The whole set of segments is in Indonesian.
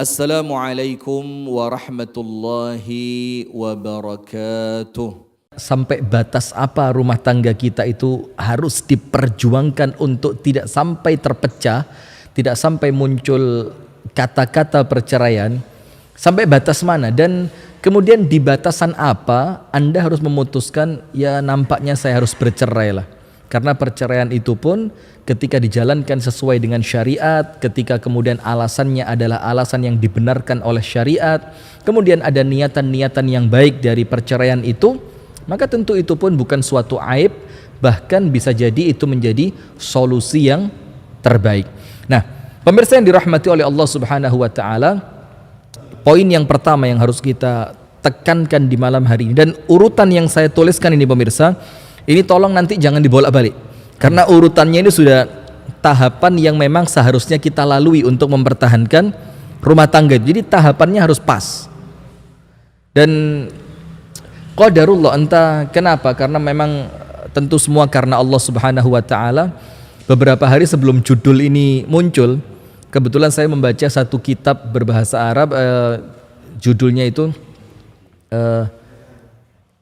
Assalamualaikum warahmatullahi wabarakatuh. Sampai batas apa rumah tangga kita itu harus diperjuangkan untuk tidak sampai terpecah, tidak sampai muncul kata-kata perceraian, sampai batas mana, dan kemudian di batasan apa Anda harus memutuskan, ya nampaknya saya harus bercerai lah. Karena perceraian itu pun ketika dijalankan sesuai dengan syariat, ketika kemudian alasannya adalah alasan yang dibenarkan oleh syariat, kemudian ada niatan-niatan yang baik dari perceraian itu, maka tentu itu pun bukan suatu aib, bahkan bisa jadi itu menjadi solusi yang terbaik. Nah, pemirsa yang dirahmati oleh Allah Subhanahu wa taala, poin yang pertama yang harus kita tekankan di malam hari ini, dan urutan yang saya tuliskan ini pemirsa, ini tolong nanti jangan dibolak-balik, karena urutannya ini sudah tahapan yang memang seharusnya kita lalui untuk mempertahankan rumah tangga. Jadi tahapannya harus pas. Dan qadarullah, entah kenapa, karena memang tentu semua karena Allah Subhanahu wa taala. Beberapa hari sebelum judul ini muncul, kebetulan saya membaca satu kitab berbahasa Arab, judulnya itu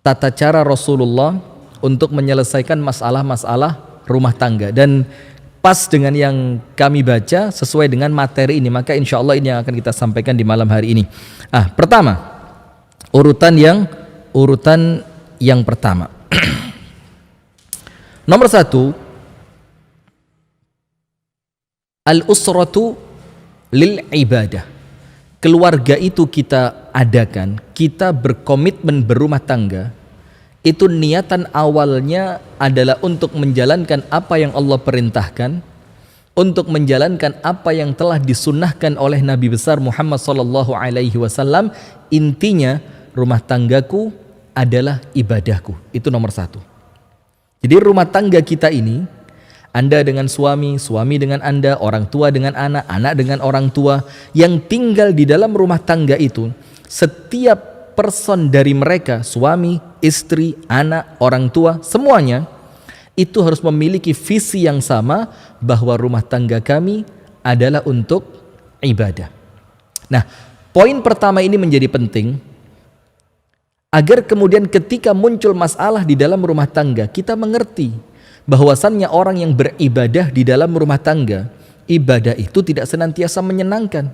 Tata Cara Rasulullah untuk menyelesaikan masalah-masalah rumah tangga, dan pas dengan yang kami baca, sesuai dengan materi ini, maka insya Allah ini yang akan kita sampaikan di malam hari ini. Pertama, urutan yang pertama. Nomor 1, al-usratu lil ibadah. Keluarga itu kita adakan, kita berkomitmen berumah tangga, itu niatan awalnya adalah untuk menjalankan apa yang Allah perintahkan, untuk menjalankan apa yang telah disunnahkan oleh Nabi besar Muhammad sallallahu alaihi wasallam. Intinya, rumah tanggaku adalah ibadahku. Itu nomor 1. Jadi rumah tangga kita ini, Anda dengan suami, suami dengan Anda, orang tua dengan anak, anak dengan orang tua, yang tinggal di dalam rumah tangga itu, setiap person dari mereka, suami, istri, anak, orang tua, semuanya itu harus memiliki visi yang sama, bahwa rumah tangga kami adalah untuk ibadah. Nah, poin pertama ini menjadi penting agar kemudian ketika muncul masalah di dalam rumah tangga, kita mengerti bahwasannya orang yang beribadah di dalam rumah tangga, ibadah itu tidak senantiasa menyenangkan.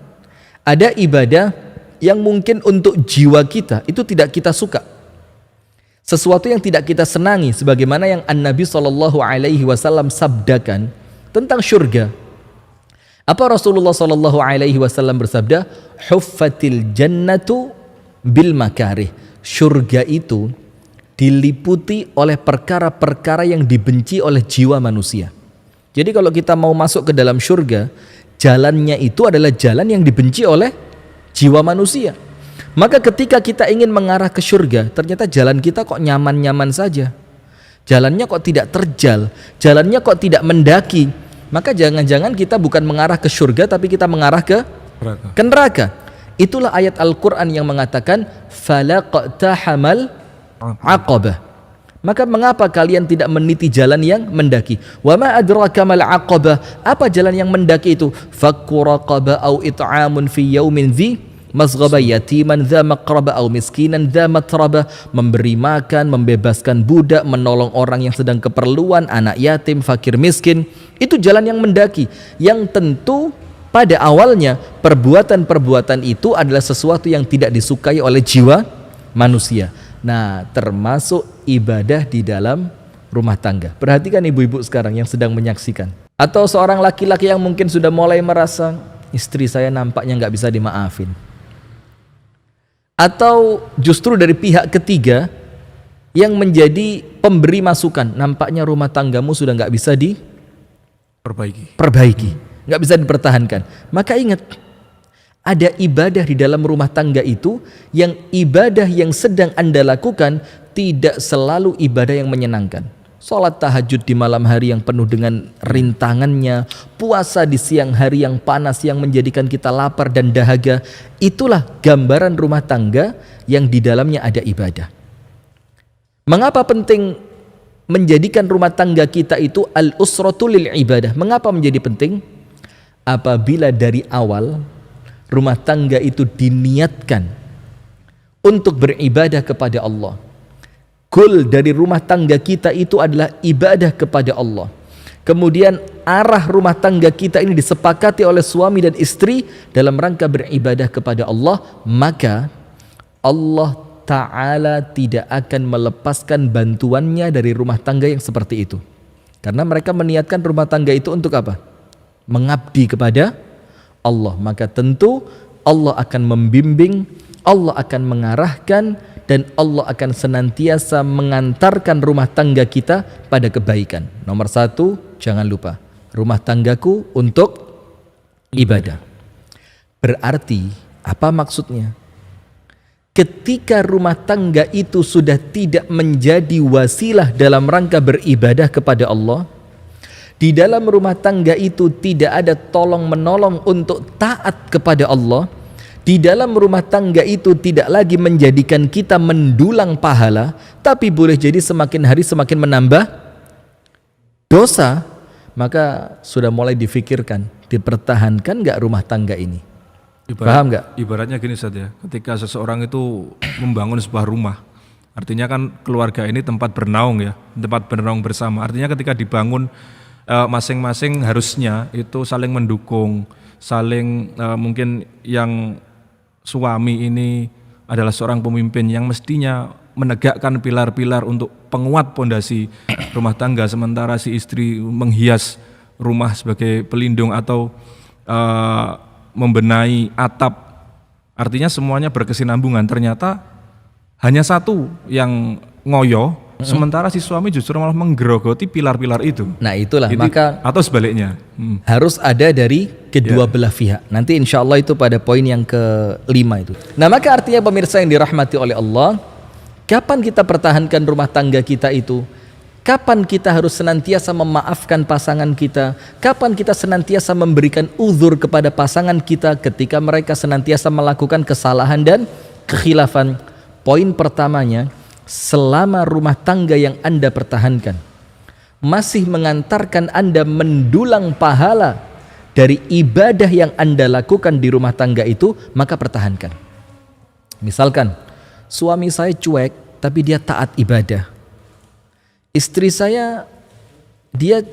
Ada ibadah yang mungkin untuk jiwa kita itu tidak kita suka, sesuatu yang tidak kita senangi, sebagaimana yang An-Nabi SAW sabdakan tentang syurga. Apa Rasulullah SAW bersabda? Huffatil jannatu bil makarih. Syurga itu diliputi oleh perkara-perkara yang dibenci oleh jiwa manusia. Jadi kalau kita mau masuk ke dalam syurga, jalannya itu adalah jalan yang dibenci oleh jiwa manusia. Maka ketika kita ingin mengarah ke syurga, ternyata jalan kita kok nyaman-nyaman saja, jalannya kok tidak terjal, jalannya kok tidak mendaki, maka jangan-jangan kita bukan mengarah ke syurga, tapi kita mengarah ke neraka. Itulah ayat Al-Quran yang mengatakan falaqtahamal aqabah. Maka mengapa kalian tidak meniti jalan yang mendaki? Wa ma adraka mal aqabah. Apa jalan yang mendaki itu? Fakku raqabah au it'amun fi yaumin dzi masghaba yatiman dza maqraba au miskinan dza matraba. Memberi makan, membebaskan budak, menolong orang yang sedang keperluan, anak yatim, fakir miskin. Itu jalan yang mendaki, yang tentu pada awalnya perbuatan-perbuatan itu adalah sesuatu yang tidak disukai oleh jiwa manusia. Nah, termasuk ibadah di dalam rumah tangga. Perhatikan ibu-ibu sekarang yang sedang menyaksikan, atau seorang laki-laki yang mungkin sudah mulai merasa istri saya nampaknya nggak bisa dimaafin, atau justru dari pihak ketiga yang menjadi pemberi masukan, nampaknya rumah tanggamu sudah nggak bisa diperbaiki, nggak bisa dipertahankan. Maka ingat, ada ibadah di dalam rumah tangga itu, yang ibadah yang sedang Anda lakukan tidak selalu ibadah yang menyenangkan. Sholat tahajud di malam hari yang penuh dengan rintangannya, puasa di siang hari yang panas yang menjadikan kita lapar dan dahaga, itulah gambaran rumah tangga yang di dalamnya ada ibadah. Mengapa penting menjadikan rumah tangga kita itu al-usratu lil ibadah? Mengapa menjadi penting? Apabila dari awal Rumah tangga itu diniatkan untuk beribadah kepada Allah. Goal dari rumah tangga kita itu adalah ibadah kepada Allah. Kemudian arah rumah tangga kita ini disepakati oleh suami dan istri dalam rangka beribadah kepada Allah, maka Allah Ta'ala tidak akan melepaskan bantuannya dari rumah tangga yang seperti itu. Karena mereka meniatkan rumah tangga itu untuk apa? Mengabdi kepada Allah. Maka tentu Allah akan membimbing, Allah akan mengarahkan, dan Allah akan senantiasa mengantarkan rumah tangga kita pada kebaikan. Nomor satu, jangan lupa, rumah tanggaku untuk ibadah. Berarti apa maksudnya? Ketika rumah tangga itu sudah tidak menjadi wasilah dalam rangka beribadah kepada Allah, di dalam rumah tangga itu tidak ada tolong menolong untuk taat kepada Allah, di dalam rumah tangga itu tidak lagi menjadikan kita mendulang pahala, tapi boleh jadi semakin hari semakin menambah dosa, maka sudah mulai difikirkan, dipertahankan nggak rumah tangga ini? Paham nggak? Ibaratnya gini Ustaz ya, ketika seseorang itu membangun sebuah rumah, artinya kan keluarga ini tempat bernaung ya, tempat bernaung bersama. Artinya ketika dibangun masing-masing harusnya itu saling mendukung, saling mungkin yang suami ini adalah seorang pemimpin yang mestinya menegakkan pilar-pilar untuk penguat pondasi rumah tangga, sementara si istri menghias rumah sebagai pelindung atau membenahi atap. Artinya semuanya berkesinambungan. Ternyata hanya satu yang ngoyo, sementara si suami justru malah menggerogoti pilar-pilar itu. Nah itulah, maka atau sebaliknya harus ada dari kedua belah pihak. Nanti insya Allah itu pada poin yang kelima itu. Nah maka artinya pemirsa yang dirahmati oleh Allah, kapan kita pertahankan rumah tangga kita itu? Kapan kita harus senantiasa memaafkan pasangan kita? Kapan kita senantiasa memberikan uzur kepada pasangan kita ketika mereka senantiasa melakukan kesalahan dan kekhilafan? Poin pertamanya, selama rumah tangga yang Anda pertahankan masih mengantarkan Anda mendulang pahala dari ibadah yang Anda lakukan di rumah tangga itu, maka pertahankan. Misalkan, suami saya cuek tapi dia taat ibadah. Istri saya, dia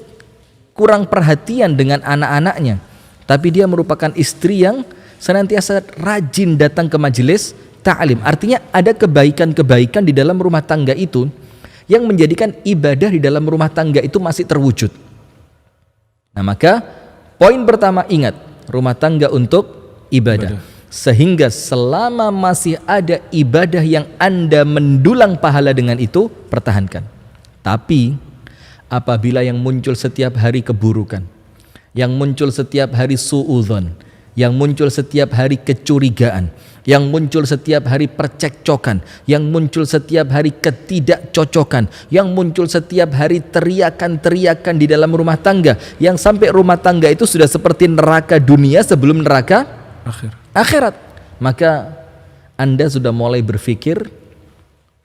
kurang perhatian dengan anak-anaknya, tapi dia merupakan istri yang senantiasa rajin datang ke majelis ta'lim. Artinya ada kebaikan-kebaikan di dalam rumah tangga itu yang menjadikan ibadah di dalam rumah tangga itu masih terwujud. Nah maka poin pertama, ingat, rumah tangga untuk ibadah. Sehingga selama masih ada ibadah yang Anda mendulang pahala dengan itu, pertahankan. Tapi apabila yang muncul setiap hari keburukan, yang muncul setiap hari suudzon, yang muncul setiap hari kecurigaan, yang muncul setiap hari percekcokan, yang muncul setiap hari ketidakcocokan, yang muncul setiap hari teriakan-teriakan di dalam rumah tangga, yang sampai rumah tangga itu sudah seperti neraka dunia sebelum neraka akhirat, maka Anda sudah mulai berpikir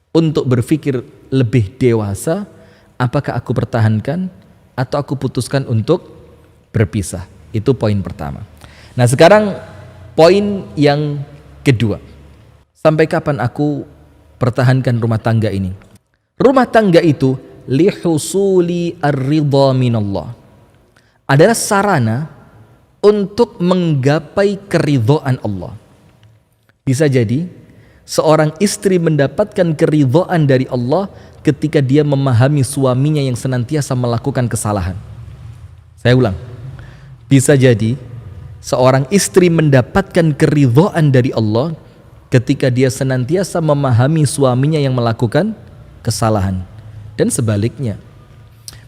untuk berpikir lebih dewasa, apakah aku pertahankan atau aku putuskan untuk berpisah. Itu poin pertama. Nah sekarang poin yang kedua, sampai kapan aku pertahankan rumah tangga ini? Rumah tangga itu lihusuli ar-ridha minallah, adalah sarana untuk menggapai keridhaan Allah. Bisa jadi seorang istri mendapatkan keridhaan dari Allah ketika dia memahami suaminya yang senantiasa melakukan kesalahan. Saya ulang, bisa jadi seorang istri mendapatkan keridhaan dari Allah ketika dia senantiasa memahami suaminya yang melakukan kesalahan. Dan sebaliknya,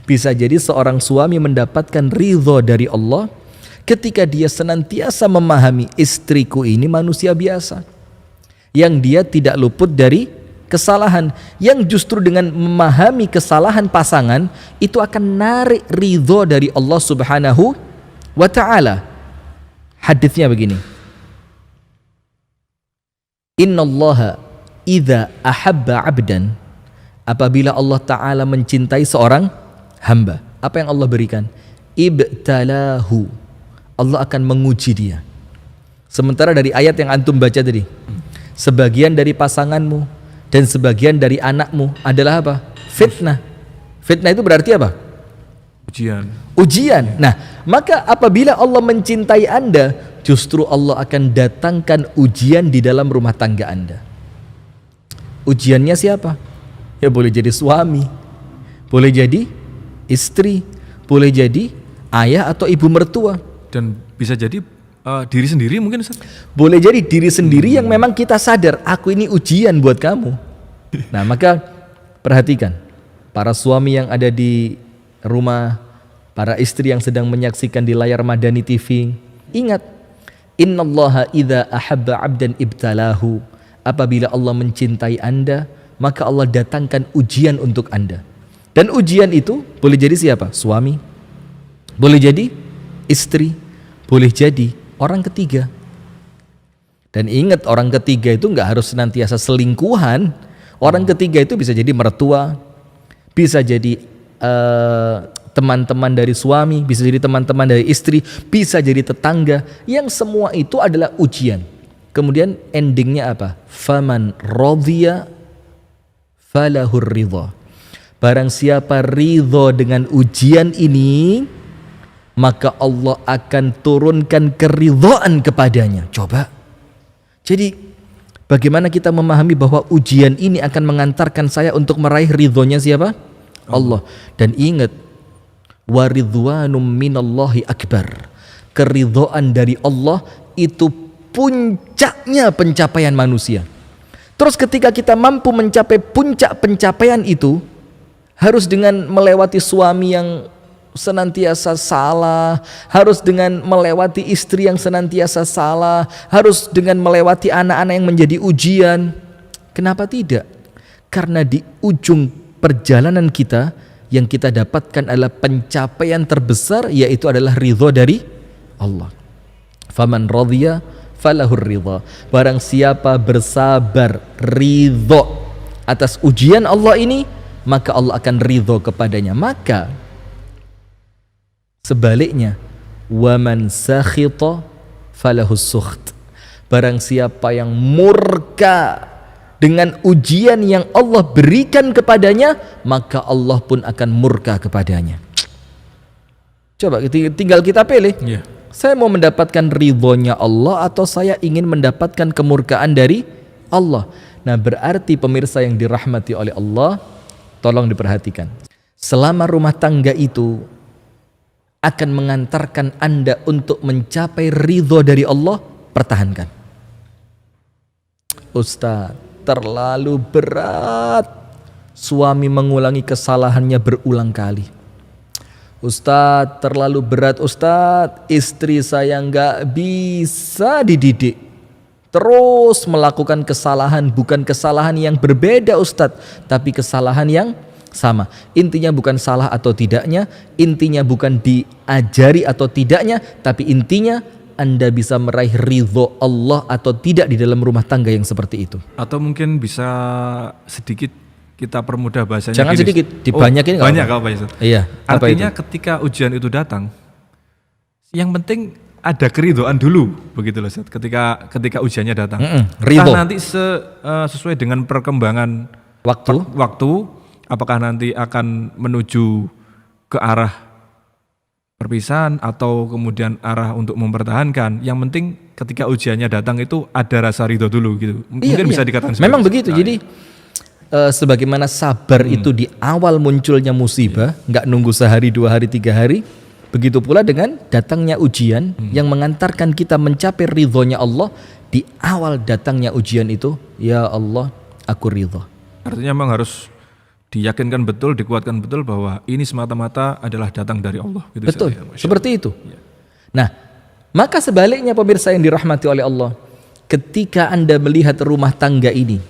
bisa jadi seorang suami mendapatkan ridho dari Allah ketika dia senantiasa memahami istriku ini manusia biasa, yang dia tidak luput dari kesalahan, yang justru dengan memahami kesalahan pasangan itu akan narik ridho dari Allah Subhanahu wa ta'ala. Hadisnya begini, innallaha idza ahabba 'abdan, apabila Allah Ta'ala mencintai seorang hamba, apa yang Allah berikan? Ibtalahu, Allah akan menguji dia. Sementara dari ayat yang antum baca tadi, sebagian dari pasanganmu dan sebagian dari anakmu adalah apa? Fitnah. Fitnah itu berarti apa? Ujian. Nah, maka apabila Allah mencintai Anda, justru Allah akan datangkan ujian di dalam rumah tangga Anda. Ujiannya siapa? Ya boleh jadi suami, boleh jadi istri, boleh jadi ayah atau ibu mertua. Dan bisa jadi diri sendiri mungkin Ustaz? Boleh jadi diri sendiri yang memang kita sadar, aku ini ujian buat kamu. Nah, maka perhatikan para suami yang ada di rumah, para istri yang sedang menyaksikan di layar Madani TV, ingat, innallaha idza ahabba 'abdan ibtalahu. Apabila Allah mencintai Anda, maka Allah datangkan ujian untuk Anda. Dan ujian itu boleh jadi siapa? Suami, boleh jadi istri, boleh jadi orang ketiga. Dan ingat, orang ketiga itu nggak harus senantiasa selingkuhan. Orang ketiga itu bisa jadi mertua, bisa jadi teman-teman dari suami, bisa jadi teman-teman dari istri, bisa jadi tetangga. Yang semua itu adalah ujian. Kemudian endingnya apa? Faman radhiya falahur ridha. Barang siapa ridho dengan ujian ini, maka Allah akan turunkan keridhaan kepadanya. Coba. Jadi bagaimana kita memahami bahwa ujian ini akan mengantarkan saya untuk meraih ridhonya siapa? Allah. Dan ingat, waridwanum minallahi akbar. Keridhaan dari Allah itu puncaknya pencapaian manusia. Terus ketika kita mampu mencapai puncak pencapaian itu, harus dengan melewati suami yang senantiasa salah, harus dengan melewati istri yang senantiasa salah, harus dengan melewati anak-anak yang menjadi ujian. Kenapa tidak? Karena di ujung perjalanan kita yang kita dapatkan adalah pencapaian terbesar, yaitu adalah ridho dari Allah. Faman radhiya falahur ridha. Barang siapa bersabar ridho atas ujian Allah ini, maka Allah akan ridho kepadanya. Maka sebaliknya, waman sakhita falahus sukht. Barang siapa yang murka dengan ujian yang Allah berikan kepadanya, maka Allah pun akan murka kepadanya. Coba tinggal kita pilih. Saya mau mendapatkan ridhonya Allah atau saya ingin mendapatkan kemurkaan dari Allah. Nah, berarti pemirsa yang dirahmati oleh Allah, tolong diperhatikan. Selama rumah tangga itu akan mengantarkan Anda untuk mencapai ridho dari Allah, pertahankan. Ustaz, terlalu berat. Suami mengulangi kesalahannya berulang kali. Ustaz, terlalu berat Ustaz. Istri saya nggak bisa dididik. Terus melakukan kesalahan, bukan kesalahan yang berbeda Ustaz, tapi kesalahan yang sama. Intinya bukan salah atau tidaknya, intinya bukan diajari atau tidaknya, tapi intinya Anda bisa meraih ridho Allah atau tidak di dalam rumah tangga yang seperti itu. Atau mungkin bisa sedikit kita permudah bahasanya. Jangan gini. sedikit, dibanyakin. Banyak apa itu? Iya. Artinya ketika ujian itu datang, yang penting ada keridhaan dulu, begitu loh Ustaz. Ketika ujiannya datang. Ridho. Nanti sesuai dengan perkembangan waktu, apakah nanti akan menuju ke arah perpisahan atau kemudian arah untuk mempertahankan. Yang penting ketika ujiannya datang itu ada rasa ridho dulu gitu. Mungkin bisa dikatakan memang begitu. Jadi sebagaimana sabar itu di awal munculnya musibah, nggak nunggu sehari, 2 hari, 3 hari, begitu pula dengan datangnya ujian yang mengantarkan kita mencapai ridhonya Allah. Di awal datangnya ujian itu, ya Allah, aku ridho. Artinya memang harus diyakinkan betul, dikuatkan betul bahwa ini semata-mata adalah datang dari Allah. Gitu. Betul, seperti itu. Nah, maka sebaliknya pemirsa yang dirahmati oleh Allah, ketika Anda melihat rumah tangga ini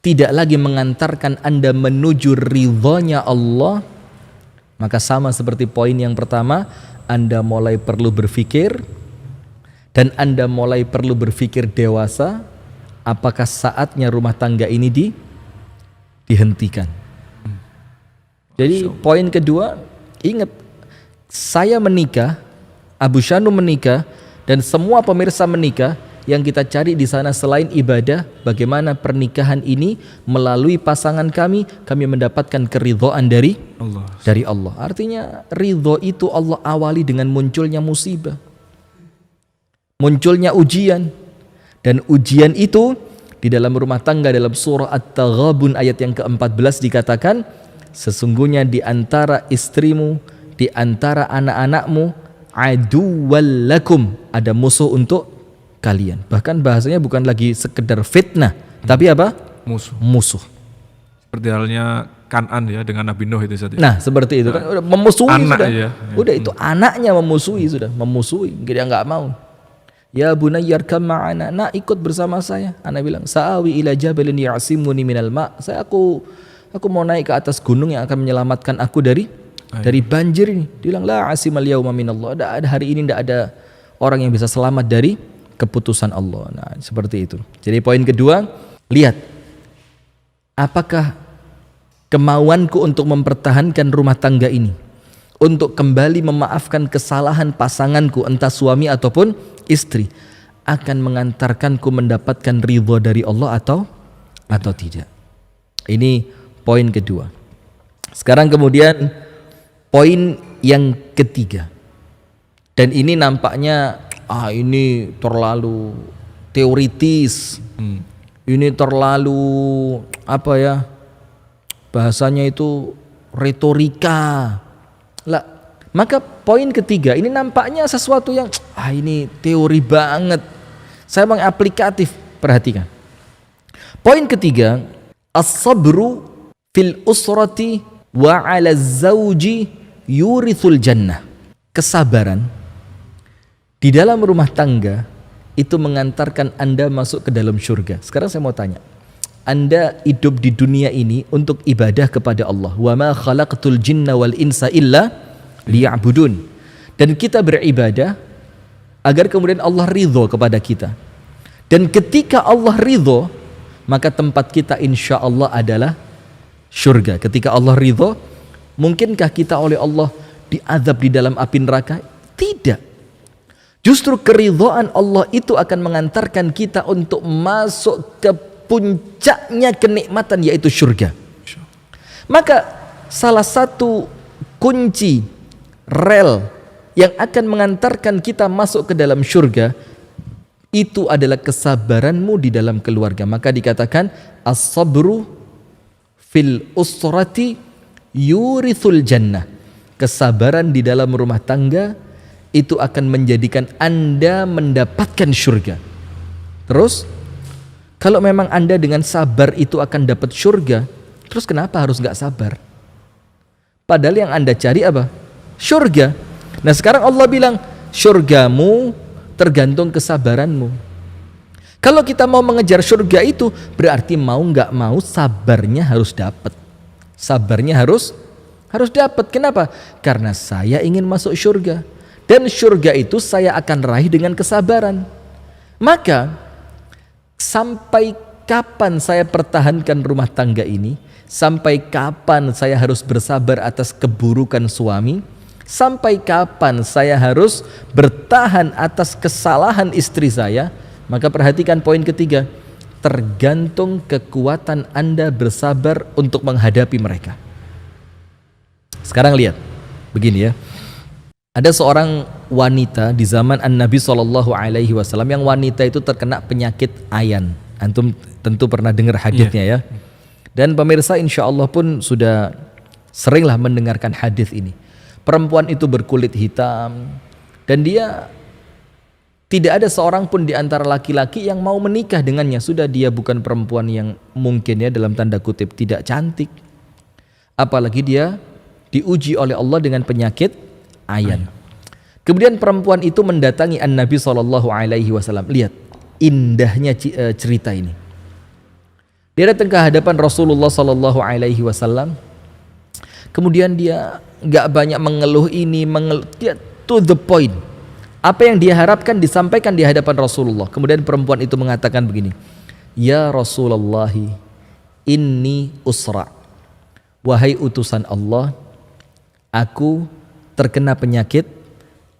tidak lagi mengantarkan Anda menuju ridhonya Allah, maka sama seperti poin yang pertama, Anda mulai perlu berpikir, dan Anda mulai perlu berpikir dewasa, apakah saatnya rumah tangga ini dihentikan. Jadi poin kedua, ingat, saya menikah, Abu Syanu menikah Dan semua pemirsa menikah, yang kita cari di sana selain ibadah, bagaimana pernikahan ini melalui pasangan kami mendapatkan keridhaan dari Allah. Artinya ridho itu Allah awali dengan munculnya musibah, munculnya ujian. Dan ujian itu di dalam rumah tangga, dalam surah At-Taghabun ayat yang ke-14 dikatakan, sesungguhnya di antara istrimu, di antara anak-anakmu, aduwwal lakum, ada musuh untuk kalian. Bahkan bahasanya bukan lagi sekedar fitnah, tapi apa? Musuh. Seperti halnya Kan'an ya dengan Nabi Nuh itu saja. Nah, seperti itu kan udah memusuhi anak sudah. Ya. Udah itu anaknya memusuhi, dia enggak mau. Ya bunayya arkam ma'ana, nak ikut bersama saya. Anak bilang, sa'awi ila jabalin ya'simuni minal ma'. Aku mau naik ke atas gunung yang akan menyelamatkan aku dari banjir ini. Dia bilang, la asimal yauma minallah. Hari ini tidak ada orang yang bisa selamat dari keputusan Allah. Nah, seperti itu. Jadi poin kedua, lihat apakah kemauanku untuk mempertahankan rumah tangga ini, untuk kembali memaafkan kesalahan pasanganku, entah suami ataupun istri, akan mengantarkanku mendapatkan ridho dari Allah atau tidak. Ini poin kedua. Sekarang kemudian poin yang ketiga. Dan ini nampaknya ini terlalu teoritis, ini terlalu bahasanya itu retorika lah. Maka poin ketiga ini nampaknya sesuatu yang ini teori banget, saya bang aplikatif. Perhatikan poin ketiga, as-sabru fil usrati wa 'ala zauji yurithul jannah. Kesabaran di dalam rumah tangga itu mengantarkan Anda masuk ke dalam surga. Sekarang saya mau tanya, Anda hidup di dunia ini untuk ibadah kepada Allah. Wa ma khalaqtul jinna wal insa illa liya'budun. Dan kita beribadah agar kemudian Allah ridho kepada kita. Dan ketika Allah ridho, maka tempat kita insya Allah adalah surga. Ketika Allah ridho, mungkinkah kita oleh Allah diazab di dalam api neraka? Tidak. Justru keridhaan Allah itu akan mengantarkan kita untuk masuk ke puncaknya kenikmatan, yaitu surga. Maka salah satu kunci rel yang akan mengantarkan kita masuk ke dalam surga itu adalah kesabaranmu di dalam keluarga. Maka dikatakan as-sabru fil usrati yurithul jannah. Kesabaran di dalam rumah tangga itu akan menjadikan Anda mendapatkan surga. Terus kalau memang Anda dengan sabar itu akan dapat surga, terus kenapa harus gak sabar? Padahal yang Anda cari apa? Surga. Nah sekarang Allah bilang, surgamu tergantung kesabaranmu. Kalau kita mau mengejar surga itu, berarti mau gak mau sabarnya harus dapat. Sabarnya harus dapat. Kenapa? Karena saya ingin masuk surga. Dan surga itu saya akan raih dengan kesabaran. Maka sampai kapan saya pertahankan rumah tangga ini? Sampai kapan saya harus bersabar atas keburukan suami? Sampai kapan saya harus bertahan atas kesalahan istri saya? Maka perhatikan poin ketiga, tergantung kekuatan Anda bersabar untuk menghadapi mereka. Sekarang lihat, begini ya. Ada seorang wanita di zaman An-Nabi SAW yang wanita itu terkena penyakit ayan. Antum tentu pernah dengar hadisnya ya. Dan pemirsa insya Allah pun sudah seringlah mendengarkan hadis ini. Perempuan itu berkulit hitam dan dia tidak ada seorang pun di antara laki-laki yang mau menikah dengannya. Sudah dia bukan perempuan yang mungkin ya dalam tanda kutip tidak cantik. Apalagi dia diuji oleh Allah dengan penyakit ayan. Kemudian perempuan itu mendatangi An-Nabi SAW. Lihat indahnya cerita ini. Dia datang ke hadapan Rasulullah SAW. Kemudian dia nggak banyak mengeluh ini, dia to the point. Apa yang dia harapkan disampaikan di hadapan Rasulullah. Kemudian perempuan itu mengatakan begini, ya Rasulullah, inni usra. Wahai utusan Allah, aku terkena penyakit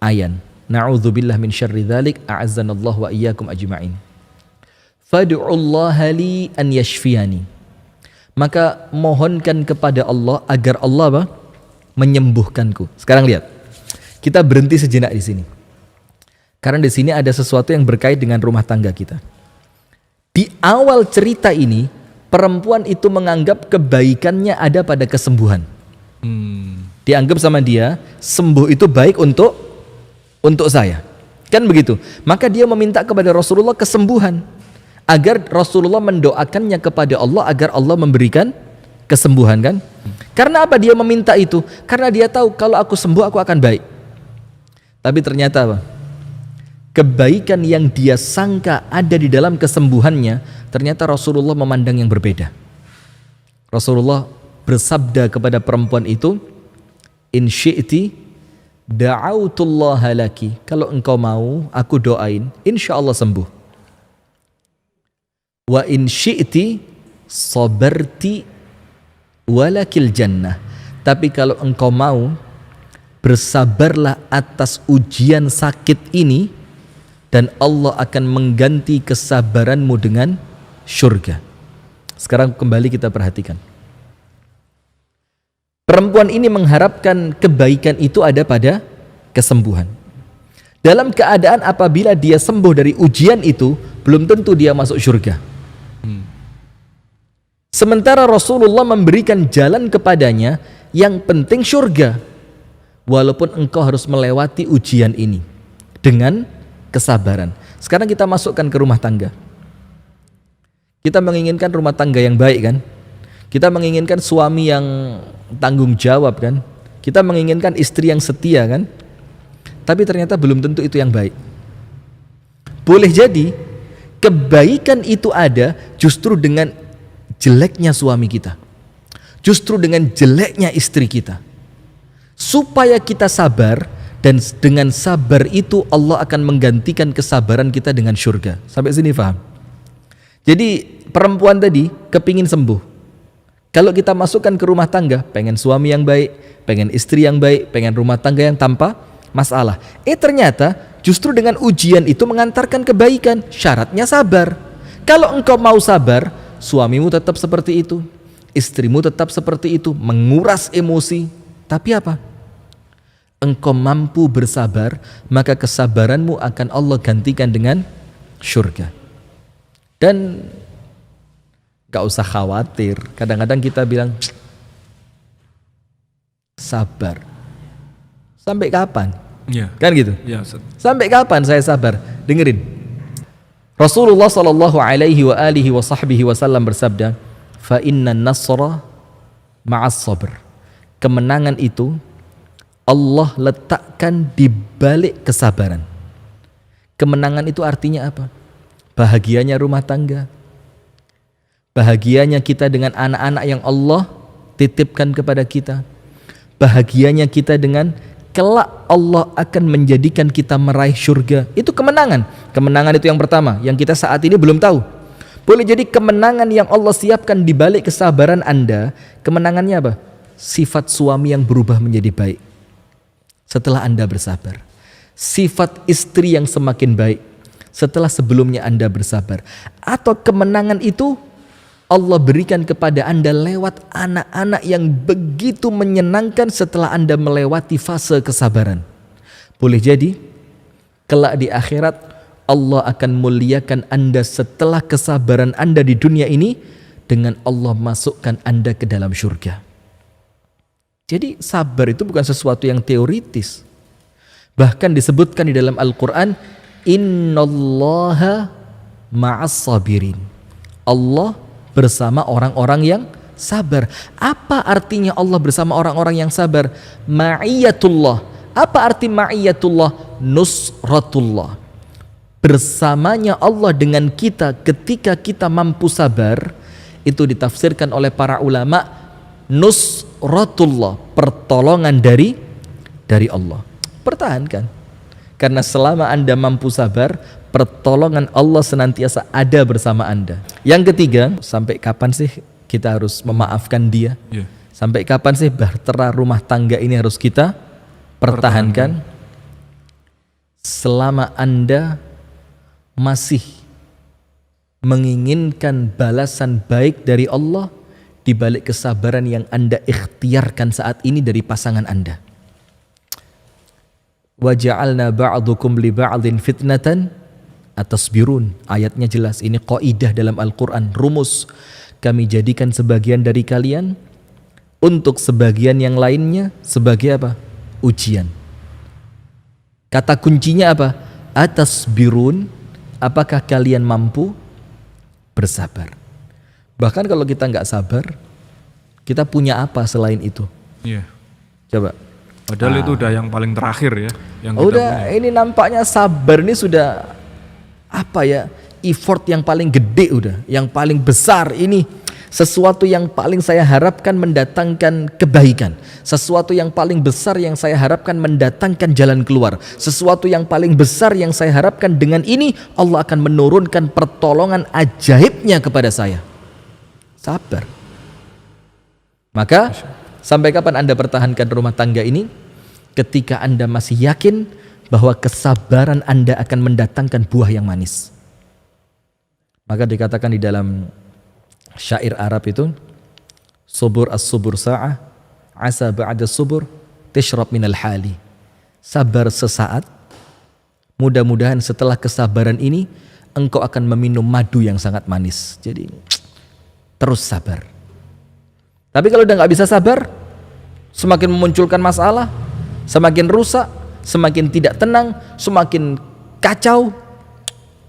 ayan. Na'udzubillah min syarri dzalik, a'azzanallahu wa iyyakum ajma'in. Fad'ullaha li an yashfiyani. Maka mohonkan kepada Allah agar Allah apa? Menyembuhkanku. Sekarang lihat. Kita berhenti sejenak di sini. Karena di sini ada sesuatu yang berkait dengan rumah tangga kita. Di awal cerita ini, perempuan itu menganggap kebaikannya ada pada kesembuhan. Dianggap sama dia, sembuh itu baik untuk saya. Kan begitu. Maka dia meminta kepada Rasulullah kesembuhan. Agar Rasulullah mendoakannya kepada Allah agar Allah memberikan kesembuhan, kan? Karena apa dia meminta itu? Karena dia tahu kalau aku sembuh aku akan baik. Tapi ternyata apa? Kebaikan yang dia sangka ada di dalam kesembuhannya, ternyata Rasulullah memandang yang berbeda. Rasulullah bersabda kepada perempuan itu, in syi'ti da'autullaha laki. Kalau engkau mau, aku doain, insya Allah sembuh. Wa in syi'ti sabarti walakil jannah. Tapi kalau engkau mau, bersabarlah atas ujian sakit ini dan Allah akan mengganti kesabaranmu dengan syurga. Sekarang kembali kita perhatikan. Perempuan ini mengharapkan kebaikan itu ada pada kesembuhan. Dalam keadaan apabila dia sembuh dari ujian itu, belum tentu dia masuk syurga. Sementara Rasulullah memberikan jalan kepadanya, yang penting syurga. Walaupun engkau harus melewati ujian ini dengan kesabaran. Sekarang kita masukkan ke rumah tangga. Kita menginginkan rumah tangga yang baik, kan? Kita menginginkan suami yang tanggung jawab, kan? Kita menginginkan istri yang setia, kan? Tapi ternyata belum tentu itu yang baik. Boleh jadi kebaikan itu ada justru dengan jeleknya suami kita, justru dengan jeleknya istri kita. Supaya kita sabar, dan dengan sabar itu Allah akan menggantikan kesabaran kita dengan syurga. Sampai sini paham? Jadi perempuan tadi kepingin sembuh. Kalau kita masukkan ke rumah tangga, pengen suami yang baik, pengen istri yang baik, pengen rumah tangga yang tanpa masalah. Ternyata justru dengan ujian itu mengantarkan kebaikan. Syaratnya sabar. Kalau engkau mau sabar, suamimu tetap seperti itu, istrimu tetap seperti itu, menguras emosi. Tapi apa? Engkau mampu bersabar, maka kesabaranmu akan Allah gantikan dengan syurga. Dan gak usah khawatir. Kadang-kadang kita bilang, sabar. Sampai kapan? Ya. Kan gitu? Ya, sampai kapan saya sabar? Dengerin. Rasulullah sallallahu alaihi wa alihi wa sahbihi wasallam bersabda, fa inna nasra ma'as sabr. Kemenangan itu Allah letakkan di balik kesabaran. Kemenangan itu artinya apa? Bahagianya rumah tangga, bahagianya kita dengan anak-anak yang Allah titipkan kepada kita, bahagianya kita dengan kelak Allah akan menjadikan kita meraih syurga. Itu kemenangan. Kemenangan itu yang pertama, yang kita saat ini belum tahu. Boleh jadi kemenangan yang Allah siapkan di balik kesabaran Anda. Kemenangannya apa? Sifat suami yang berubah menjadi baik setelah Anda bersabar. Sifat istri yang semakin baik setelah sebelumnya Anda bersabar. Atau kemenangan itu Allah berikan kepada Anda lewat anak-anak yang begitu menyenangkan setelah Anda melewati fase kesabaran. Boleh jadi kelak di akhirat Allah akan muliakan Anda setelah kesabaran Anda di dunia ini dengan Allah masukkan Anda ke dalam syurga. Jadi sabar itu bukan sesuatu yang teoritis. Bahkan disebutkan di dalam Al-Quran, innallaha ma'as sabirin. Allah bersama orang-orang yang sabar. Apa artinya Allah bersama orang-orang yang sabar? Ma'iyatullah. Apa arti ma'iyatullah? Nusratullah. Bersamanya Allah dengan kita ketika kita mampu sabar, itu ditafsirkan oleh para ulama nusratullah, pertolongan dari Allah. Pertahankan. Karena selama Anda mampu sabar, pertolongan Allah senantiasa ada bersama Anda. Yang ketiga, sampai kapan sih kita harus memaafkan dia? Yeah. Sampai kapan sih bahtera rumah tangga ini harus kita pertahankan? selama Anda masih menginginkan balasan baik dari Allah di balik kesabaran yang Anda ikhtiarkan saat ini dari pasangan Anda. Wa ja'alna ba'dukum li ba'din fitnatan atasbirun. Ayatnya jelas, ini qaidah dalam Al-Qur'an, rumus. Kami jadikan sebagian dari kalian untuk sebagian yang lainnya sebagai apa? Ujian. Kata kuncinya apa? Atasbirun, apakah kalian mampu bersabar? Bahkan kalau kita nggak sabar, kita punya apa selain itu? Iya. Coba. Padahal itu udah yang paling terakhir ya. Yang kita Udah, punya. ini nampaknya sabar ini sudah apa ya? Effort yang paling gede udah, yang paling besar ini. Sesuatu yang paling saya harapkan mendatangkan kebaikan. Sesuatu yang paling besar yang saya harapkan mendatangkan jalan keluar. Sesuatu yang paling besar yang saya harapkan dengan ini Allah akan menurunkan pertolongan ajaibnya kepada saya. Sabar. Maka sampai kapan Anda pertahankan rumah tangga ini? Ketika Anda masih yakin bahwa kesabaran Anda akan mendatangkan buah yang manis. Maka dikatakan di dalam syair Arab itu, subur as-subur sa'ah, asa ba'da subur tishrab minal hali. Sabar sesaat, mudah-mudahan setelah kesabaran ini engkau akan meminum madu yang sangat manis. Jadi terus sabar. Tapi kalau udah nggak bisa sabar, semakin memunculkan masalah, semakin rusak, semakin tidak tenang, semakin kacau.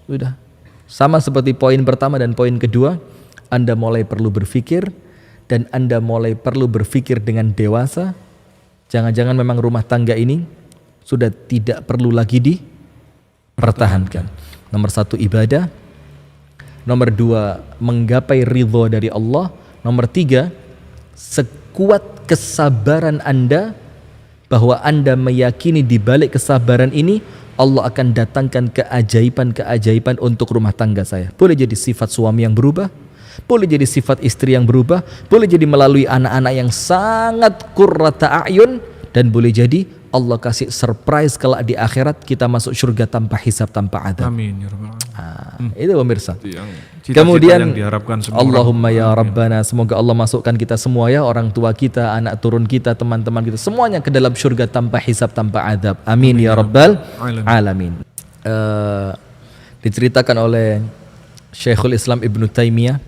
Sudah sama seperti poin pertama dan poin kedua, Anda mulai perlu berpikir, dan Anda mulai perlu berpikir dengan dewasa. Jangan-jangan memang rumah tangga ini sudah tidak perlu lagi dipertahankan. Nomor satu, ibadah. Nomor dua, menggapai ridho dari Allah. Nomor tiga, sekuat kesabaran Anda bahwa Anda meyakini di balik kesabaran ini Allah akan datangkan keajaiban-keajaiban untuk rumah tangga saya. Boleh jadi sifat suami yang berubah, boleh jadi sifat istri yang berubah, boleh jadi melalui anak-anak yang sangat qurrata a'yun, dan boleh jadi Allah kasih surprise kelak di akhirat kita masuk surga tanpa hisab, tanpa adab. Amin ya rabbal alamin. Itu pemirsa. Itu yang cita-cita Kemudian yang diharapkan semua Allahumma orang. ya Rabbana, semoga Allah masukkan kita semua ya, orang tua kita, anak turun kita, teman-teman kita, semuanya ke dalam surga tanpa hisab, tanpa adab. Amin ya Rabbal alamin. Diceritakan oleh Syekhul Islam Ibnu Taimiyah,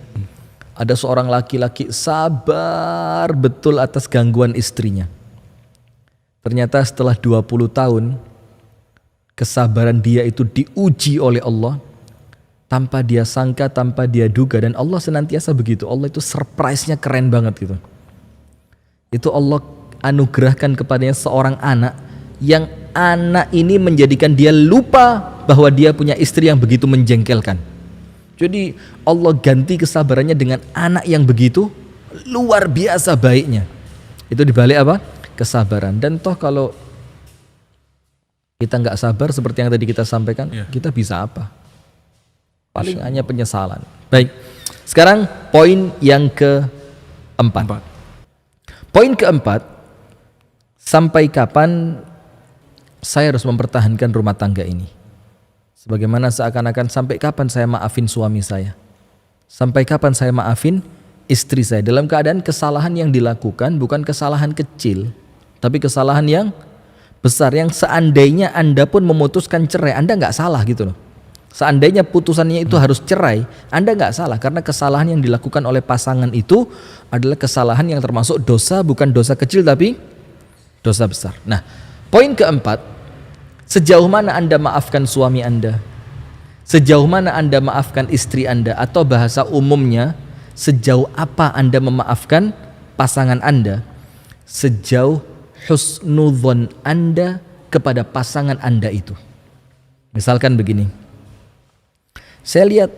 ada seorang laki-laki sabar betul atas gangguan istrinya. Ternyata setelah 20 tahun kesabaran dia itu diuji oleh Allah tanpa dia sangka, tanpa dia duga, dan Allah senantiasa begitu. Allah itu surprise-nya keren banget gitu. Itu Allah anugerahkan kepadanya seorang anak yang anak ini menjadikan dia lupa bahwa dia punya istri yang begitu menjengkelkan. Jadi Allah ganti kesabarannya dengan anak yang begitu luar biasa baiknya. Itu dibalik apa? Kesabaran. Dan toh kalau kita nggak sabar seperti yang tadi kita sampaikan, kita bisa apa? Paling hanya penyesalan. Baik, sekarang poin yang keempat. Poin keempat, sampai kapan saya harus mempertahankan rumah tangga ini? Sebagaimana seakan-akan sampai kapan saya maafin suami saya? Sampai kapan saya maafin istri saya? Dalam keadaan kesalahan yang dilakukan bukan kesalahan kecil, tapi kesalahan yang besar, yang seandainya Anda pun memutuskan cerai, Anda nggak salah gitu loh. Seandainya putusannya itu harus cerai, Anda nggak salah, karena kesalahan yang dilakukan oleh pasangan itu adalah kesalahan yang termasuk dosa, bukan dosa kecil tapi dosa besar. Nah, poin keempat, sejauh mana Anda maafkan suami Anda? Sejauh mana Anda maafkan istri Anda? Atau bahasa umumnya, sejauh apa Anda memaafkan pasangan Anda? Sejauh husnudzon Anda kepada pasangan Anda itu. Misalkan begini, saya lihat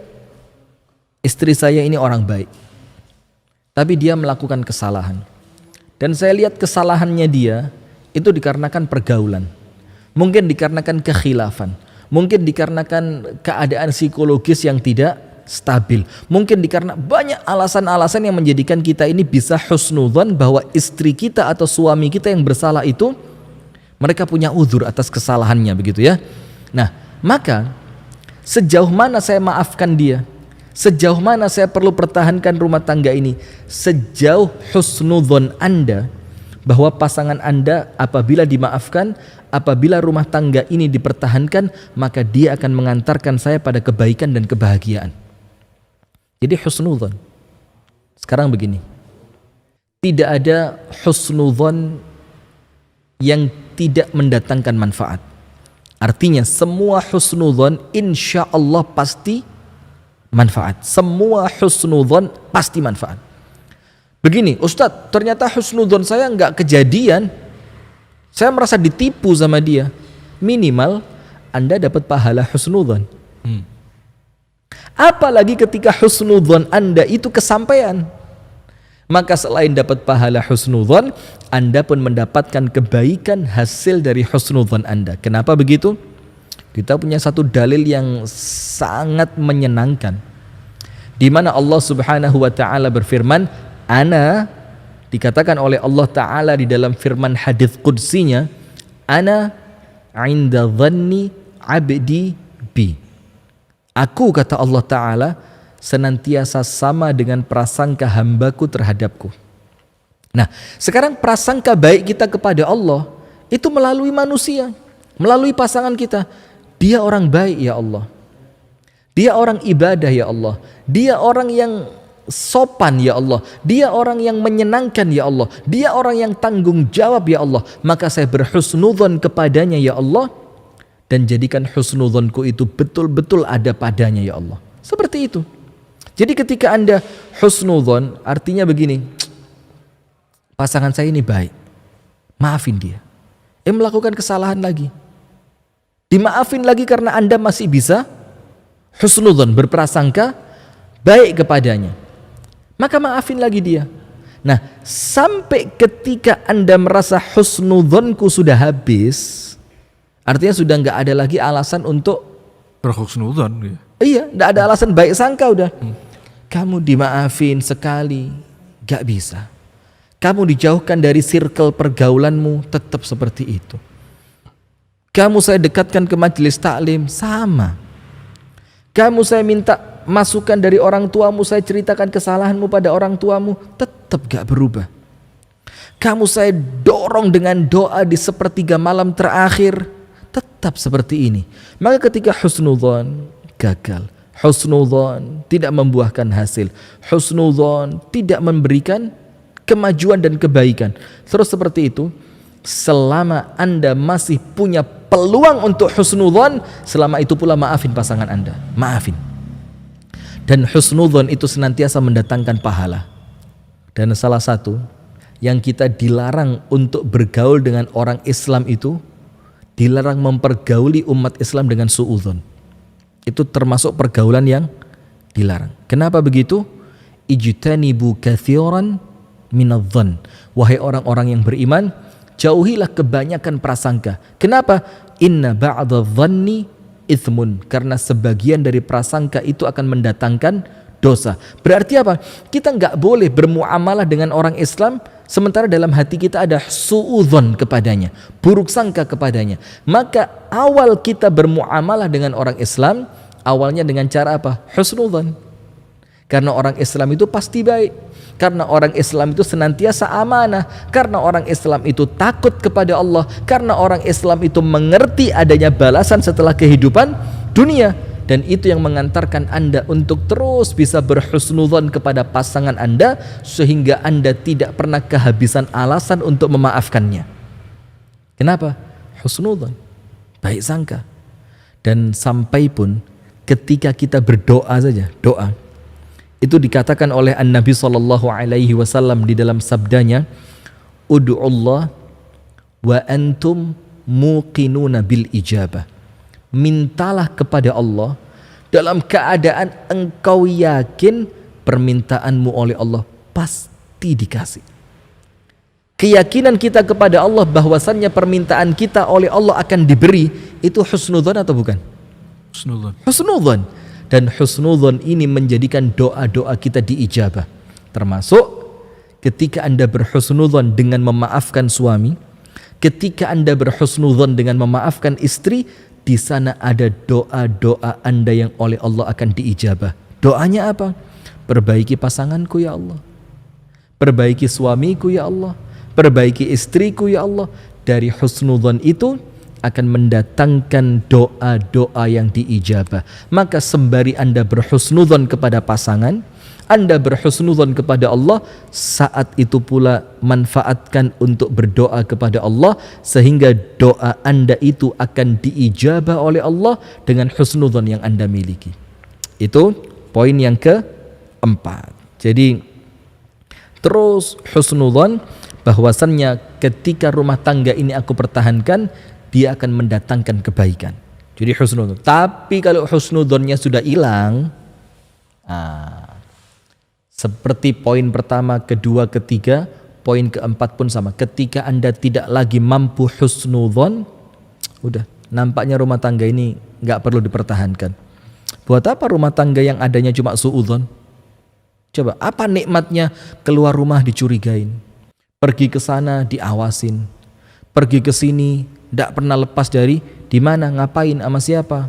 istri saya ini orang baik, tapi dia melakukan kesalahan, dan saya lihat kesalahannya dia itu dikarenakan pergaulan, mungkin dikarenakan kekhilafan, mungkin dikarenakan keadaan psikologis yang tidak stabil, mungkin dikarenakan banyak alasan-alasan yang menjadikan kita ini bisa husnudzon bahwa istri kita atau suami kita yang bersalah itu mereka punya uzur atas kesalahannya, begitu ya. Nah, maka sejauh mana saya maafkan dia, sejauh mana saya perlu pertahankan rumah tangga ini, sejauh husnudzon Anda bahwa pasangan Anda apabila dimaafkan, apabila rumah tangga ini dipertahankan, maka dia akan mengantarkan saya pada kebaikan dan kebahagiaan. Jadi husnudzon. Sekarang begini, tidak ada husnudzon yang tidak mendatangkan manfaat. Artinya semua husnudzon insya Allah pasti manfaat. Semua husnudzon pasti manfaat. Begini, Ustadz, ternyata husnudzon saya nggak kejadian. Saya merasa ditipu sama dia. Minimal Anda dapat pahala husnudzon. Apalagi ketika husnudzon Anda itu kesampaian. Maka selain dapat pahala husnudzon, Anda pun mendapatkan kebaikan hasil dari husnudzon Anda. Kenapa begitu? Kita punya satu dalil yang sangat menyenangkan, di mana Allah Subhanahu wa taala berfirman, ana, dikatakan oleh Allah taala di dalam firman hadits qudsinya, ana 'inda dhanni 'abdi bi. Aku, kata Allah taala, senantiasa sama dengan prasangka hambaku terhadapku. Nah, sekarang prasangka baik kita kepada Allah itu melalui manusia, melalui pasangan kita. Dia orang baik ya Allah, dia orang ibadah ya Allah, dia orang yang sopan ya Allah, dia orang yang menyenangkan ya Allah, dia orang yang tanggung jawab ya Allah. Maka saya berhusnudzon kepadanya ya Allah, dan jadikan husnudzonku itu betul-betul ada padanya ya Allah. Seperti itu. Jadi ketika Anda husnudzon, artinya begini, pasangan saya ini baik, maafin dia. Melakukan kesalahan lagi, dimaafin lagi karena Anda masih bisa husnudzon, berprasangka baik kepadanya. Maka maafin lagi dia. Nah, sampai ketika Anda merasa husnudzonku sudah habis, artinya sudah nggak ada lagi alasan untuk berhusnudzon. Ya. Iya, nggak ada alasan baik sangka udah. Kamu dimaafin sekali, gak bisa. Kamu dijauhkan dari circle pergaulanmu, tetap seperti itu. Kamu saya dekatkan ke majelis taklim, sama. Kamu saya minta masukan dari orang tuamu, saya ceritakan kesalahanmu pada orang tuamu, tetap gak berubah. Kamu saya dorong dengan doa di sepertiga malam terakhir, tetap seperti ini. Maka ketika husnudzon gagal, husnudzon tidak membuahkan hasil, husnudzon tidak memberikan kemajuan dan kebaikan, terus seperti itu, selama Anda masih punya peluang untuk husnudzon, selama itu pula maafin pasangan Anda, maafin. Dan husnudzon itu senantiasa mendatangkan pahala. Dan salah satu yang kita dilarang untuk bergaul dengan orang Islam itu, dilarang mempergauli umat Islam dengan suudzon. Itu termasuk pergaulan yang dilarang. Kenapa begitu? Ijtanibu katsiran minadh-dhann. Wahai orang-orang yang beriman, jauhilah kebanyakan prasangka. Kenapa? Inna ba'dadh-dhanni itsmun. Karena sebagian dari prasangka itu akan mendatangkan dosa. Berarti apa? Kita nggak boleh bermuamalah dengan orang Islam sementara dalam hati kita ada suudzon kepadanya, buruk sangka kepadanya. Maka awal kita bermuamalah dengan orang Islam, awalnya dengan cara apa? Husnudzon. Karena orang Islam itu pasti baik, karena orang Islam itu senantiasa amanah, karena orang Islam itu takut kepada Allah, karena orang Islam itu mengerti adanya balasan setelah kehidupan dunia. Dan itu yang mengantarkan Anda untuk terus bisa berhusnudzon kepada pasangan Anda, sehingga Anda tidak pernah kehabisan alasan untuk memaafkannya. Kenapa? Husnudzon, baik sangka. Dan sampai pun ketika kita berdoa saja, doa itu dikatakan oleh An-Nabi SAW di dalam sabdanya, Ud'ullah wa antum muqinuna bil ijabah. Mintalah kepada Allah dalam keadaan engkau yakin permintaanmu oleh Allah pasti dikasih. Keyakinan kita kepada Allah bahwasannya permintaan kita oleh Allah akan diberi, itu husnudzon atau bukan? Husnudzon. Husnudzon. Dan husnudzon ini menjadikan doa-doa kita diijabah. Termasuk ketika Anda berhusnudzon dengan memaafkan suami, ketika Anda berhusnudzon dengan memaafkan istri, di sana ada doa-doa Anda yang oleh Allah akan diijabah. Doanya apa? Perbaiki pasanganku ya Allah, perbaiki suamiku ya Allah, perbaiki istriku ya Allah. Dari husnudzon itu akan mendatangkan doa-doa yang diijabah. Maka sembari Anda berhusnudzon kepada pasangan, Anda berhusnudzon kepada Allah, saat itu pula manfaatkan untuk berdoa kepada Allah, sehingga doa Anda itu akan diijabah oleh Allah dengan husnudzon yang Anda miliki. Itu poin yang keempat. Jadi terus husnudzon, bahwasannya ketika rumah tangga ini aku pertahankan, dia akan mendatangkan kebaikan. Jadi husnudzon. Tapi kalau husnudzonnya sudah hilang, seperti poin pertama, kedua, ketiga, poin keempat pun sama. Ketika Anda tidak lagi mampu husnudzon, udah, nampaknya rumah tangga ini nggak perlu dipertahankan. Buat apa rumah tangga yang adanya cuma suudzon? Coba, apa nikmatnya keluar rumah dicurigain, pergi ke sana diawasin, pergi ke sini tidak pernah lepas dari di mana, ngapain, sama siapa.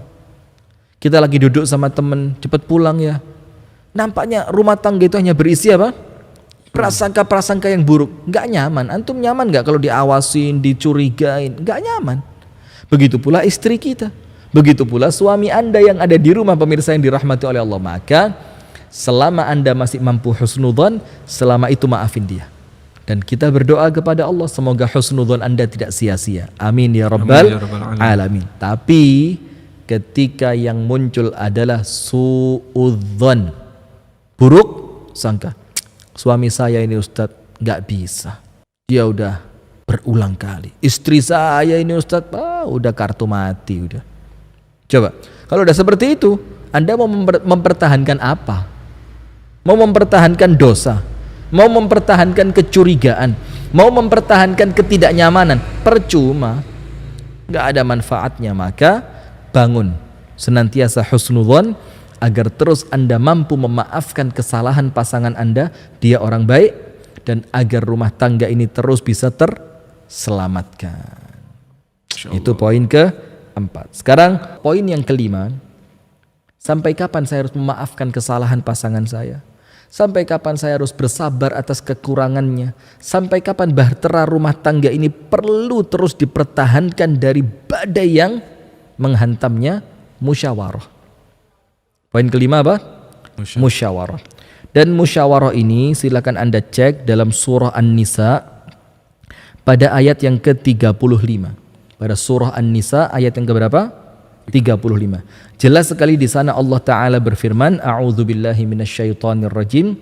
Kita lagi duduk sama temen, cepet pulang ya. Nampaknya rumah tangga itu hanya berisi apa? Prasangka-prasangka yang buruk. Nggak nyaman. Antum nyaman nggak kalau diawasin, dicurigain? Nggak nyaman. Begitu pula istri kita. Begitu pula suami Anda yang ada di rumah, pemirsa yang dirahmati oleh Allah. Maka selama Anda masih mampu husnudzon, selama itu maafin dia. Dan kita berdoa kepada Allah, semoga husnudzon Anda tidak sia-sia. Amin ya rabbal alamin. Tapi ketika yang muncul adalah suudzon, buruk sangka, suami saya ini Ustadz nggak bisa, dia udah berulang kali. Istri saya ini Ustadz, udah kartu mati udah. Coba, kalau udah seperti itu, Anda mau mempertahankan apa? Mau mempertahankan dosa? Mau mempertahankan kecurigaan, mau mempertahankan ketidaknyamanan, percuma, nggak ada manfaatnya. Maka bangun senantiasa husnudzon agar terus Anda mampu memaafkan kesalahan pasangan Anda, dia orang baik, dan agar rumah tangga ini terus bisa terselamatkan. Itu poin keempat. Sekarang poin yang kelima, sampai kapan saya harus memaafkan kesalahan pasangan saya? Sampai kapan saya harus bersabar atas kekurangannya? Sampai kapan bahtera rumah tangga ini perlu terus dipertahankan dari badai yang menghantamnya? Musyawarah. Poin kelima apa? Musyawarah. Dan musyawarah ini silakan Anda cek dalam surah An-Nisa pada ayat yang ke-35. Pada surah An-Nisa ayat yang keberapa? 35. Jelas sekali di sana Allah Ta'ala berfirman, a'udzubillahi minasyaitonir rajim,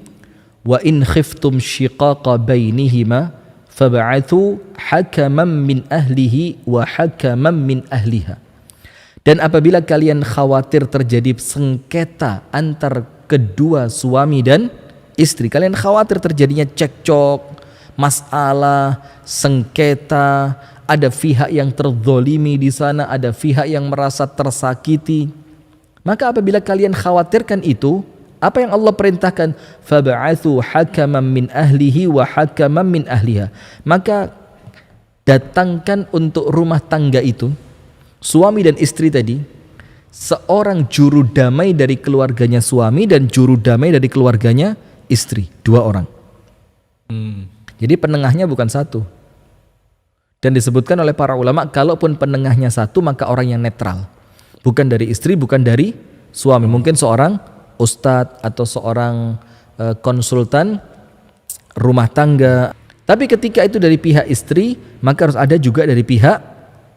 wa in khiftum shiqaqa bainihima fab'athu hakaman min ahlihi wa hakaman min ahliha. Dan apabila kalian khawatir terjadi sengketa antar kedua suami dan istri, kalian khawatir terjadinya cekcok, masalah, sengketa, ada pihak yang terzolimi di sana, ada pihak yang merasa tersakiti, maka apabila kalian khawatirkan itu, apa yang Allah perintahkan? Fab'athu hakaman min ahlihi wa hakaman min ahliha. Maka datangkan untuk rumah tangga itu, suami dan istri tadi, seorang juru damai dari keluarganya suami dan juru damai dari keluarganya istri, dua orang. Jadi penengahnya bukan satu. Dan disebutkan oleh para ulama, kalaupun penengahnya satu, maka orang yang netral. Bukan dari istri, bukan dari suami. Mungkin seorang ustadz atau seorang konsultan rumah tangga. Tapi ketika itu dari pihak istri, maka harus ada juga dari pihak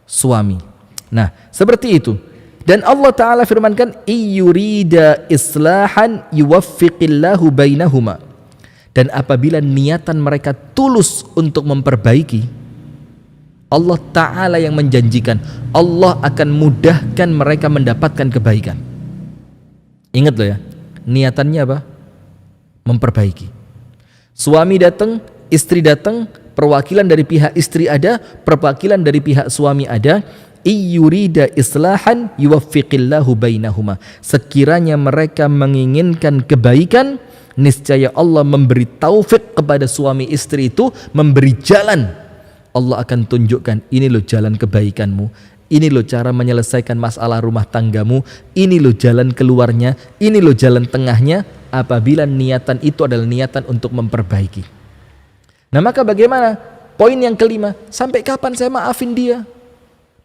suami. Nah, seperti itu. Dan Allah Ta'ala firmankan, iyurida islahan yuwaffiqillahu bainahuma. Dan apabila niatan mereka tulus untuk memperbaiki, Allah Ta'ala yang menjanjikan, Allah akan mudahkan mereka mendapatkan kebaikan. Ingat loh ya, niatannya apa? Memperbaiki. Suami datang, istri datang, perwakilan dari pihak istri ada, perwakilan dari pihak suami ada. Iyurida islahan yuwaffiqillahu bainahuma. Sekiranya mereka menginginkan kebaikan, niscaya Allah memberi taufik kepada suami istri itu, memberi jalan. Allah akan tunjukkan, ini loh jalan kebaikanmu, Ini loh cara menyelesaikan masalah rumah tanggamu, ini loh jalan keluarnya, ini loh jalan tengahnya, apabila niatan itu adalah niatan untuk memperbaiki. Nah maka bagaimana? Poin yang kelima, sampai kapan saya maafin dia?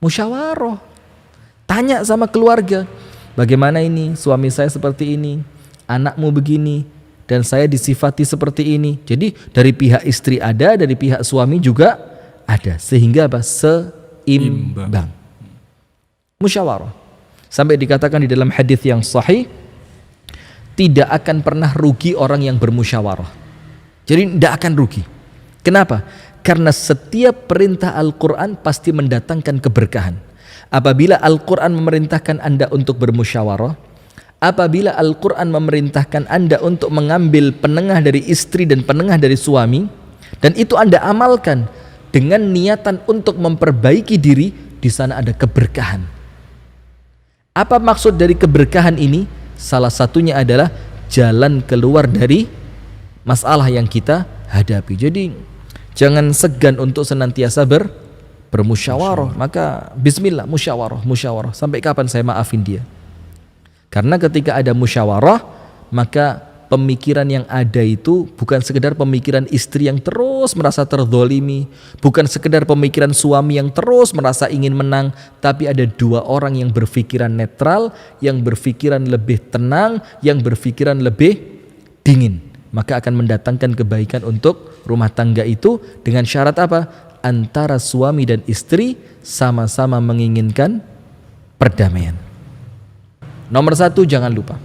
Musyawarah. Tanya sama keluarga, bagaimana ini suami saya seperti ini, anakmu begini, dan saya disifati seperti ini. Jadi dari pihak istri ada, dari pihak suami juga ada, sehingga apa? Seimbang. Musyawarah. Sampai dikatakan di dalam hadis yang sahih, tidak akan pernah rugi orang yang bermusyawarah. Jadi tidak akan rugi. Kenapa? Karena setiap perintah Al-Quran pasti mendatangkan keberkahan. Apabila Al-Quran memerintahkan Anda untuk bermusyawarah, apabila Al-Quran memerintahkan Anda untuk mengambil penengah dari istri dan penengah dari suami, dan itu Anda amalkan dengan niatan untuk memperbaiki diri, di sana ada keberkahan. Apa maksud dari keberkahan ini? Salah satunya adalah jalan keluar dari masalah yang kita hadapi. Jadi jangan segan untuk senantiasa bermusyawarah. Maka bismillah, musyawarah. Sampai kapan saya maafin dia? Karena ketika ada musyawarah, maka pemikiran yang ada itu bukan sekedar pemikiran istri yang terus merasa terzolimi, bukan sekedar pemikiran suami yang terus merasa ingin menang, tapi ada dua orang yang berpikiran netral, yang berpikiran lebih tenang, yang berpikiran lebih dingin. Maka akan mendatangkan kebaikan untuk rumah tangga itu dengan syarat apa? Antara suami dan istri sama-sama menginginkan perdamaian. Nomor satu, jangan lupa,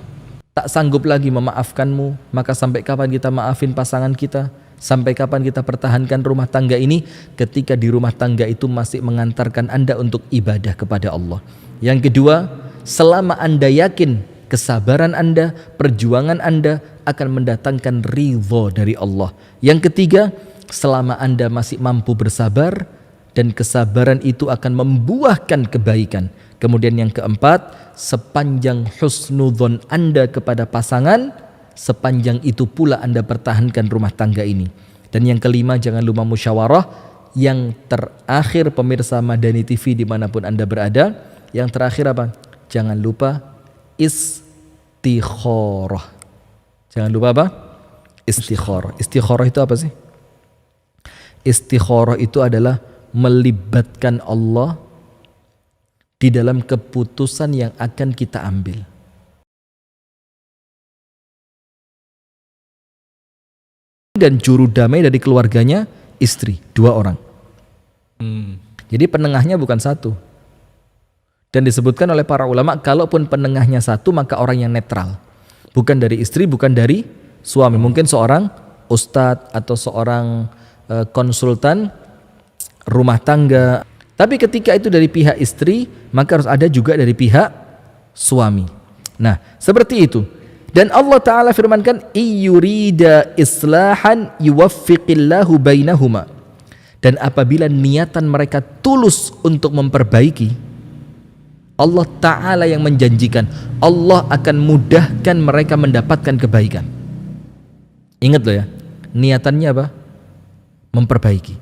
tak sanggup lagi memaafkanmu, maka sampai kapan kita maafin pasangan kita? Sampai kapan kita pertahankan rumah tangga ini ketika di rumah tangga itu masih mengantarkan Anda untuk ibadah kepada Allah? Yang kedua, selama Anda yakin kesabaran Anda, perjuangan Anda akan mendatangkan ridho dari Allah. Yang ketiga, selama Anda masih mampu bersabar dan kesabaran itu akan membuahkan kebaikan. Kemudian yang keempat, sepanjang husnudzon Anda kepada pasangan, sepanjang itu pula Anda pertahankan rumah tangga ini. Dan yang kelima, jangan lupa musyawarah. Yang terakhir, pemirsa Madani TV dimanapun Anda berada, yang terakhir apa? Jangan lupa istikharah. Jangan lupa apa? Istikharah. Istikharah itu apa sih? Istikharah itu adalah melibatkan Allah di dalam keputusan yang akan kita ambil. Dan juru damai dari keluarganya istri, 2 orang. Jadi penengahnya bukan satu. Dan disebutkan oleh para ulama, kalaupun penengahnya satu, maka orang yang netral. Bukan dari istri, bukan dari suami. Mungkin seorang ustadz atau seorang konsultan rumah tangga. Tapi ketika itu dari pihak istri, maka harus ada juga dari pihak suami. Nah, seperti itu. Dan Allah Ta'ala firmankan, iyurida islahan yuwaffiqillahu bainahuma. Dan apabila niatan mereka tulus untuk memperbaiki, Allah Ta'ala yang menjanjikan, Allah akan mudahkan mereka mendapatkan kebaikan. Ingat loh ya, niatannya apa? Memperbaiki.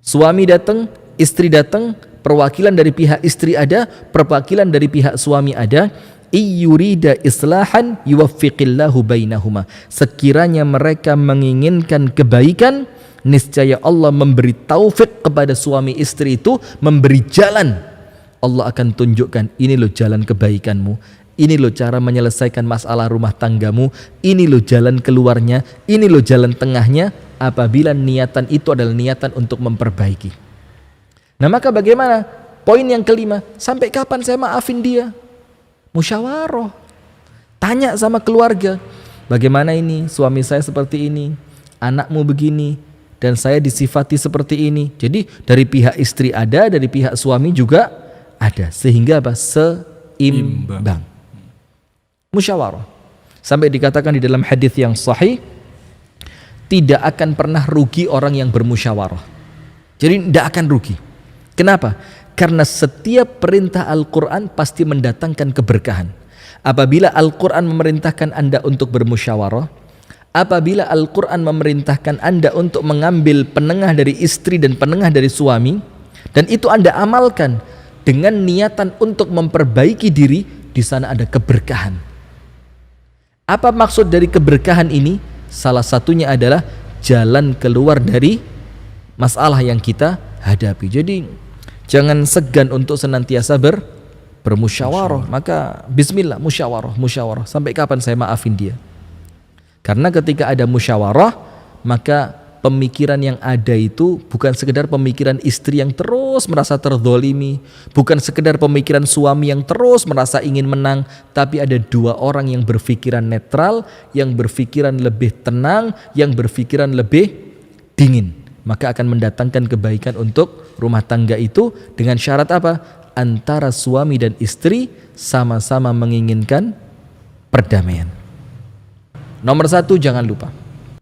Suami datang, istri datang, perwakilan dari pihak istri ada, perwakilan dari pihak suami ada. Iyurida islahan yuwaffiqillahu bainahuma. Sekiranya mereka menginginkan kebaikan, niscaya Allah memberi taufik kepada suami istri itu, memberi jalan. Allah akan tunjukkan, ini loh jalan kebaikanmu, ini loh cara menyelesaikan masalah rumah tanggamu, ini loh jalan keluarnya, ini loh jalan tengahnya, apabila niatan itu adalah niatan untuk memperbaiki. Nah maka bagaimana? Poin yang kelima, sampai kapan saya maafin dia? Musyawarah. Tanya sama keluarga, bagaimana ini suami saya seperti ini, anakmu begini, dan saya disifati seperti ini. Jadi dari pihak istri ada, dari pihak suami juga ada, sehingga apa? Seimbang. Musyawarah. Sampai dikatakan di dalam hadis yang sahih, tidak akan pernah rugi orang yang bermusyawarah. Jadi tidak akan rugi. Kenapa? Karena setiap perintah Al-Quran pasti mendatangkan keberkahan. Apabila Al-Quran memerintahkan Anda untuk bermusyawarah, apabila Al-Quran memerintahkan Anda untuk mengambil penengah dari istri dan penengah dari suami, dan itu Anda amalkan dengan niatan untuk memperbaiki diri, di sana ada keberkahan. Apa maksud dari keberkahan ini? Salah satunya adalah jalan keluar dari masalah yang kita hadapi. Jadi jangan segan untuk senantiasa bermusyawarah. Maka bismillah, musyawarah. Sampai kapan saya maafin dia? Karena ketika ada musyawarah, maka pemikiran yang ada itu bukan sekedar pemikiran istri yang terus merasa terzolimi, bukan sekedar pemikiran suami yang terus merasa ingin menang, tapi ada dua orang yang berpikiran netral, yang berpikiran lebih tenang, yang berpikiran lebih dingin. Maka akan mendatangkan kebaikan untuk rumah tangga itu dengan syarat apa? Antara suami dan istri sama-sama menginginkan perdamaian. Nomor 1, jangan lupa.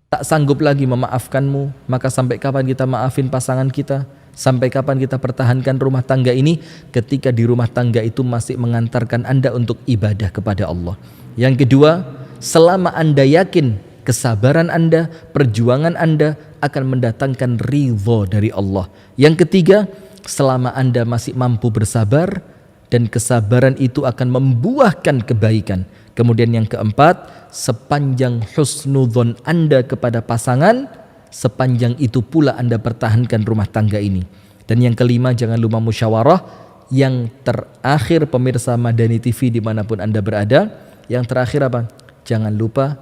Tak sanggup lagi memaafkanmu, maka sampai kapan kita maafin pasangan kita? Sampai kapan kita pertahankan rumah tangga ini ketika di rumah tangga itu masih mengantarkan Anda untuk ibadah kepada Allah? Yang kedua, selama Anda yakin kesabaran Anda, perjuangan Anda akan mendatangkan ridho dari Allah. Yang ketiga, selama Anda masih mampu bersabar dan kesabaran itu akan membuahkan kebaikan. Kemudian yang keempat, sepanjang husnudzon Anda kepada pasangan, sepanjang itu pula Anda pertahankan rumah tangga ini. Dan yang kelima, jangan lupa musyawarah. Yang terakhir, pemirsa Madani TV dimanapun Anda berada, yang terakhir apa? Jangan lupa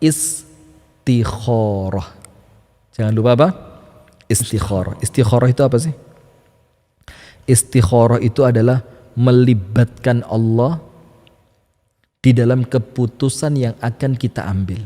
istikharah. Jangan lupa apa? Istikharah. Istikharah itu apa sih? Istikharah itu adalah melibatkan Allah di dalam keputusan yang akan kita ambil.